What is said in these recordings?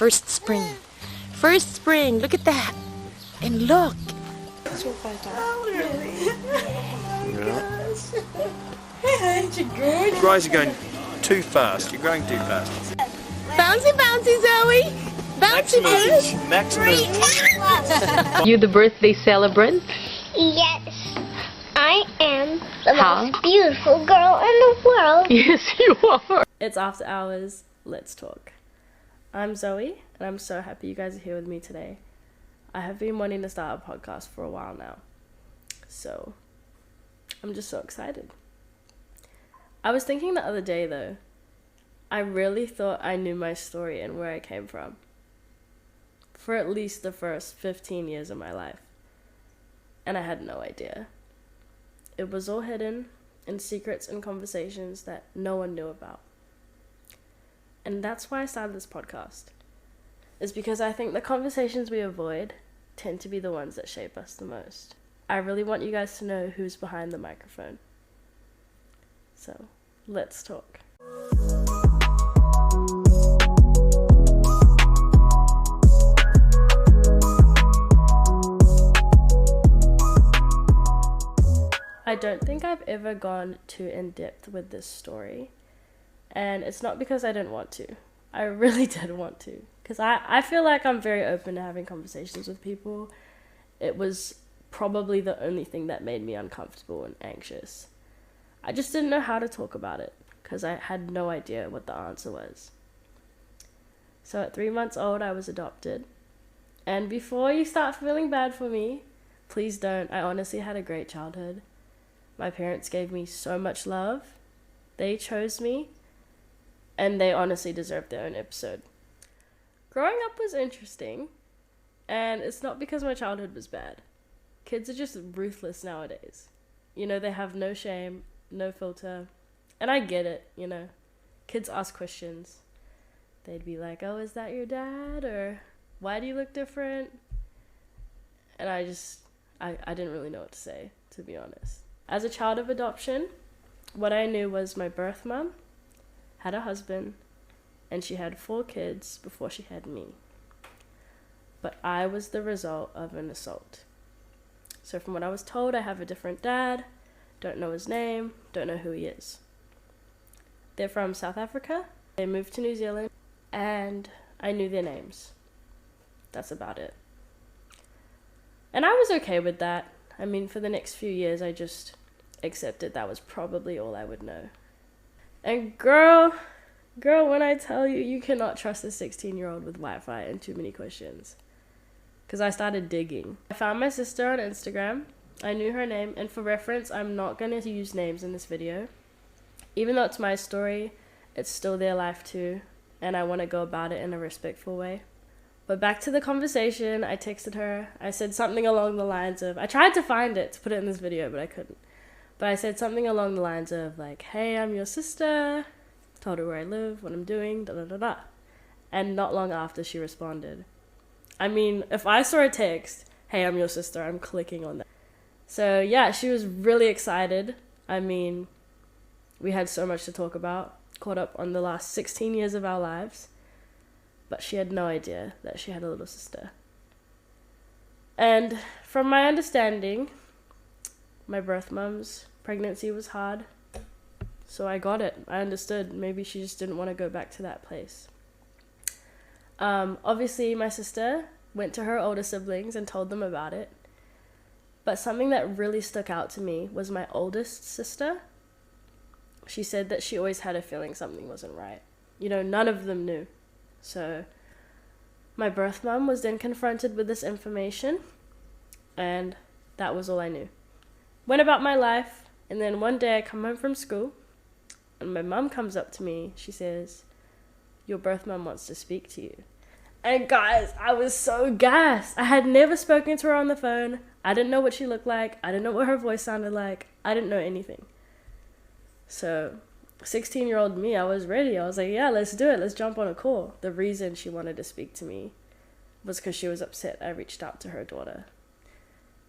First spring. First spring. Look at that. And look. Oh, really? Yeah. Ain't you good? You guys are going too fast. You're going too fast. Bouncy, bouncy, Zoe. Bouncy, bouncy. Maximum. You the birthday celebrant? Yes, I am the most beautiful girl in the world. Yes, you are. It's After Hours. Let's talk. I'm Zoe, and I'm so happy you guys are here with me today. I have been wanting to start a podcast for a while now, so I'm just so excited. I was thinking the other day, though, I really thought I knew my story and where I came from for at least the first 15 years of my life, and I had no idea. It was all hidden in secrets and conversations that no one knew about. And that's why I started this podcast. Is because I think the conversations we avoid tend to be the ones that shape us the most. I really want you guys to know who's behind the microphone. So, let's talk. I don't think I've ever gone too in-depth with this story. And it's not because I didn't want to. I really did want to. Because I feel like I'm very open to having conversations with people. It was probably the only thing that made me uncomfortable and anxious. I just didn't know how to talk about it. Because I had no idea what the answer was. So at 3 months old, I was adopted. And before you start feeling bad for me, please don't. I honestly had a great childhood. My parents gave me so much love. They chose me. And they honestly deserve their own episode. Growing up was interesting, and it's not because my childhood was bad. Kids are just ruthless nowadays. You know, they have no shame, no filter, and I get it, you know. Kids ask questions. They'd be like, oh, is that your dad? Or, why do you look different? And I didn't really know what to say, to be honest. As a child of adoption, what I knew was my birth mom had a husband, and she had 4 kids before she had me. But I was the result of an assault. So from what I was told, I have a different dad, don't know his name, don't know who he is. They're from South Africa. They moved to New Zealand, and I knew their names. That's about it. And I was okay with that. I mean, for the next few years, I just accepted that was probably all I would know. And girl, when I tell you, you cannot trust a 16-year-old with Wi-Fi and too many questions. Because I started digging. I found my sister on Instagram. I knew her name, and for reference, I'm not going to use names in this video. Even though it's my story, it's still their life too, and I want to go about it in a respectful way. But back to the conversation, I texted her. I said something along the lines of, I tried to find it to put it in this video, but I couldn't. But I said something along the lines of, like, hey, I'm your sister. Told her where I live, what I'm doing, da-da-da-da. And not long after, she responded. I mean, if I saw a text, hey, I'm your sister, I'm clicking on that. So, yeah, she was really excited. I mean, we had so much to talk about. Caught up on the last 16 years of our lives. But she had no idea that she had a little sister. And from my understanding, my birth mom's pregnancy was hard, so I got it. I understood. Maybe she just didn't want to go back to that place. Obviously, my sister went to her older siblings and told them about it. But something that really stuck out to me was my oldest sister. She said that she always had a feeling something wasn't right. You know, none of them knew. So my birth mom was then confronted with this information, and that was all I knew. Went about my life, and then one day I come home from school, and my mum comes up to me. She says, your birth mum wants to speak to you. And guys, I was so gassed. I had never spoken to her on the phone. I didn't know what she looked like. I didn't know what her voice sounded like. I didn't know anything. So 16-year-old me, I was ready. I was like, yeah, let's do it. Let's jump on a call. The reason she wanted to speak to me was because she was upset I reached out to her daughter.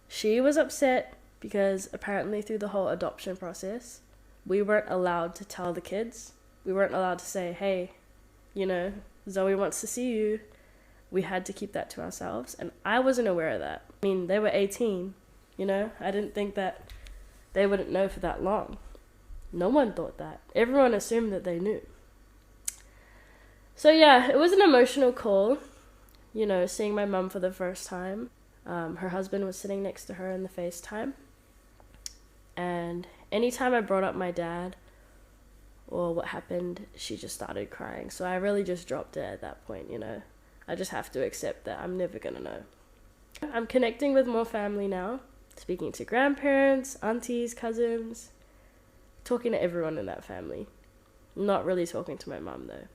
She was upset because apparently through the whole adoption process, we weren't allowed to tell the kids. We weren't allowed to say, hey, you know, Zoe wants to see you. we had to keep that to ourselves, and I wasn't aware of that. I mean, they were 18, you know? I didn't think that they wouldn't know for that long. No one thought that. Everyone assumed that they knew. So yeah, it was an emotional call, you know, seeing my mum for the first time. Her husband was sitting next to her in the FaceTime. And anytime I brought up my dad or what happened, she just started crying. So I really just dropped it at that point, you know. I just have to accept that I'm never gonna know. I'm connecting with more family now, speaking to grandparents, aunties, cousins, talking to everyone in that family. Not really talking to my mum though.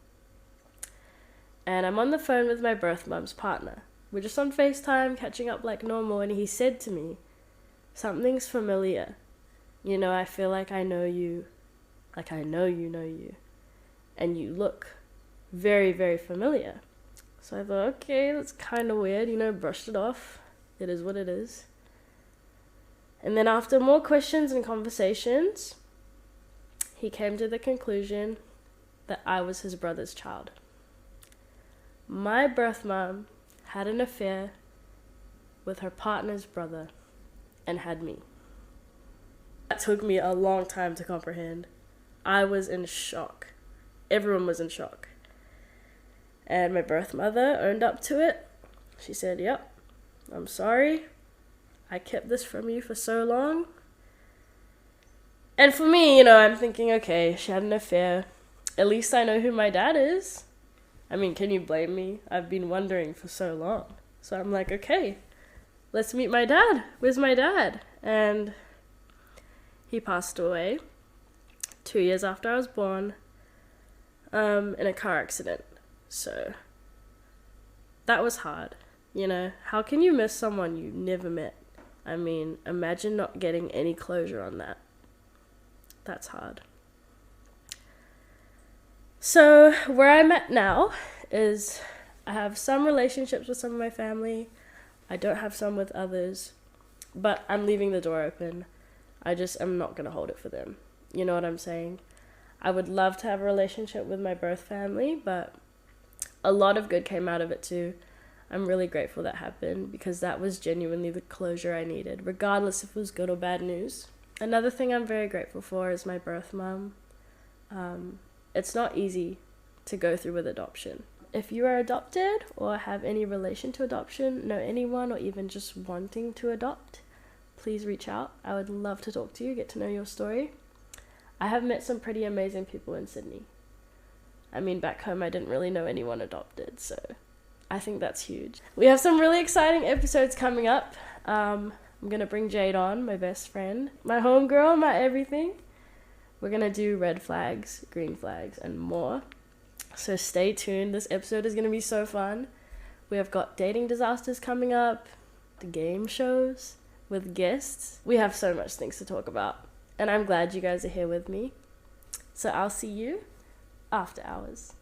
And I'm on the phone with my birth mum's partner. We're just on FaceTime, catching up like normal, and he said to me, "Something's familiar. You know, I feel like I know you, like I know you. And you look very, very familiar." So I thought, okay, that's kind of weird, you know, brushed it off. It is what it is. And then after more questions and conversations, he came to the conclusion that I was his brother's child. My birth mom had an affair with her partner's brother and had me. That took me a long time to comprehend. I was in shock. Everyone was in shock. And my birth mother owned up to it. She said, "Yep, I'm sorry. I kept this from you for so long." And for me, you know, I'm thinking, okay, she had an affair. At least I know who my dad is. I mean, can you blame me? I've been wondering for so long. So I'm like, okay, let's meet my dad. Where's my dad? And he passed away 2 years after I was born, in a car accident. So that was hard, you know. How can you miss someone you never met? I mean, imagine not getting any closure on that. That's hard. So where I'm at now is I have some relationships with some of my family. I don't have some with others, but I'm leaving the door open. I just am not going to hold it for them. You know what I'm saying? I would love to have a relationship with my birth family, but a lot of good came out of it too. I'm really grateful that happened because that was genuinely the closure I needed, regardless if it was good or bad news. Another thing I'm very grateful for is my birth mom. It's not easy to go through with adoption. If you are adopted or have any relation to adoption, know anyone, or even just wanting to adopt, please reach out. I would love to talk to you, get to know your story. I have met some pretty amazing people in Sydney. I mean, back home I didn't really know anyone adopted, so I think that's huge. We have some really exciting episodes coming up. I'm going to bring Jade on, my best friend, my homegirl, my everything. We're going to do red flags, green flags, and more. So stay tuned. This episode is going to be so fun. We have got dating disasters coming up, the game shows with guests. We have so much things to talk about. And I'm glad you guys are here with me. So I'll see you after hours.